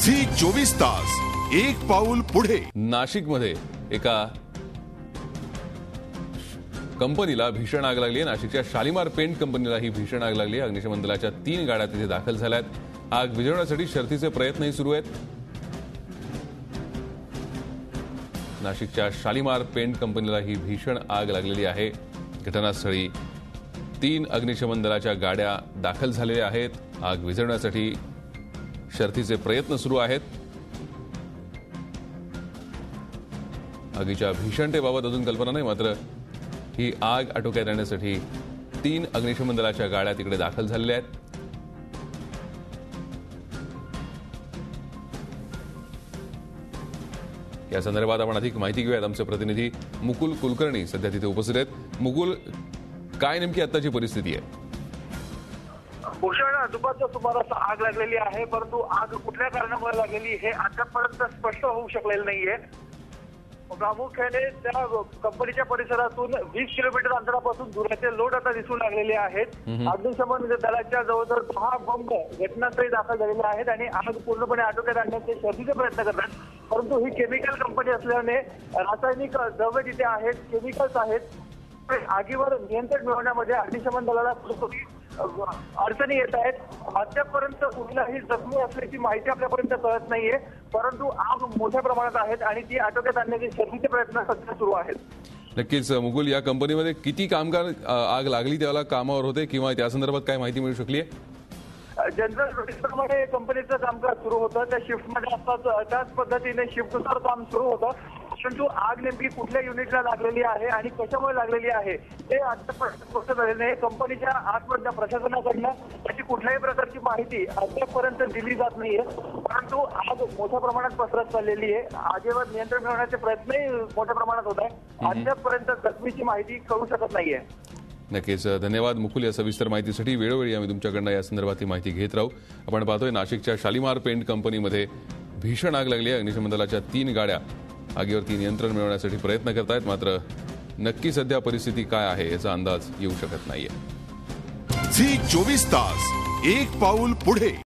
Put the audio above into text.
Zee 24 तास एक पाऊल पुढे। नाशिकमध्ये एका कंपनीला भीषण आग लागली आहे। नाशिकच्या शालिमार पेंट कंपनीला ही भीषण आग लागली आहे। अग्निशमन दलाच्या 3 गाड्या तिथे दाखल झाल्या आहेत। आग विझवण्यासाठी शर्थीचे प्रयत्नही सुरू आहेत। नाशिकच्या शालिमार पेंट कंपनीला ही भीषण आग लागलेली आहे। घटनास्थळी 3 अग्निशमन दलाच्या गाड्या दाखल झालेल्या आहेत। आग विझवण्यासाठी शर्थीचे प्रयत्न सुरू आहेत। आगीच्या भीषणतेबाबत अजून कल्पना नाही, मात्र ही आग आटोक्यात आणण्यासाठी 3 अग्निशमन दलाच्या गाड्या तिकडे दाखल झालेल्या आहेत। या संदर्भात आपण अधिक माहिती घेऊयात। आमचे प्रतिनिधी मुकुल कुलकर्णी सध्या तिथे उपस्थित आहेत। मुकुल, काय नेमकी आताची परिस्थिती आहे? भूषण, दुपारच्या सुमारास आग लागलेली आहे, परंतु आग कुठल्या कारणामुळे लागलेली हे अद्यापर्यंत स्पष्ट होऊ शकलेलं नाहीये। प्रामुख्याने त्या कंपनीच्या परिसरातून 20 किलोमीटर अंतरापासून धुराचे लोट आता दिसू लागलेले आहेत। अग्निशमन दलाच्या जवळजवळ 10 बंब घटनास्थळी दाखल झालेले आहेत आणि आग पूर्णपणे आटोक्यात आणण्याचे शर्थीचे प्रयत्न करतात। परंतु ही केमिकल कंपनी असल्याने रासायनिक द्रव्य तिथे आहेत, केमिकल्स आहेत। आगीवर नियंत्रण मिळवण्यामध्ये अग्निशमन दलाला अडचणी येत आहेत। अद्यापर्यंत कुठलाही जखमी असल्याची माहिती आपल्यापर्यंत कळत नाहीये, परंतु आग मोठ्या प्रमाणात आहेत आणि ती आटोक्यात आणण्याचे शर्थीचे प्रयत्न सध्या सुरू आहेत। नक्कीच मुकुल, या कंपनीमध्ये किती कामगार आग लागली त्याला कामावर होते किंवा त्या संदर्भात काय माहिती मिळू शकली आहे? जनरल नोटीसप्रमाणे कंपनीचं कामकाज सुरू होतं, त्या शिफ्टमध्ये असतात त्याच पद्धतीने शिफ्टनुसार काम सुरू होतं। परंतु आग नेमकी कुठल्या युनिटला लागलेली आहे आणि कशामुळे लागलेली आहे हे आतापर्यंत स्पष्ट झालेलं नाही। कंपनीच्या आतमधल्या प्रशासनाकडनं त्याची कुठल्याही प्रकारची माहिती अद्यापर्यंत दिली जात नाहीये, परंतु आग मोठ्या प्रमाणात पसरत चाललेली आहे। आगीवर नियंत्रण मिळवण्याचे प्रयत्नही मोठ्या प्रमाणात होत आहे। अद्यापर्यंत जखमीची माहिती कळू शकत नाहीये। नक्कीच धन्यवाद मुकुल, या सविस्तर माहितीसाठी। वेळोवेळी आम्ही तुमच्याकडनं या संदर्भातली माहिती घेत राहू। आपण पाहतोय नाशिकच्या शालिमार पेंट कंपनीमध्ये भीषण आग लागली आहे। अग्निशमन दलाच्या 3 गाड्या आगीवरती नियंत्रण मिळवण्यासाठी प्रयत्न करतायत, मात्र नक्की सध्या परिस्थिती काय आहे याचा अंदाज येऊ शकत नाहीये। झी 24 तास एक पाऊल पुढे।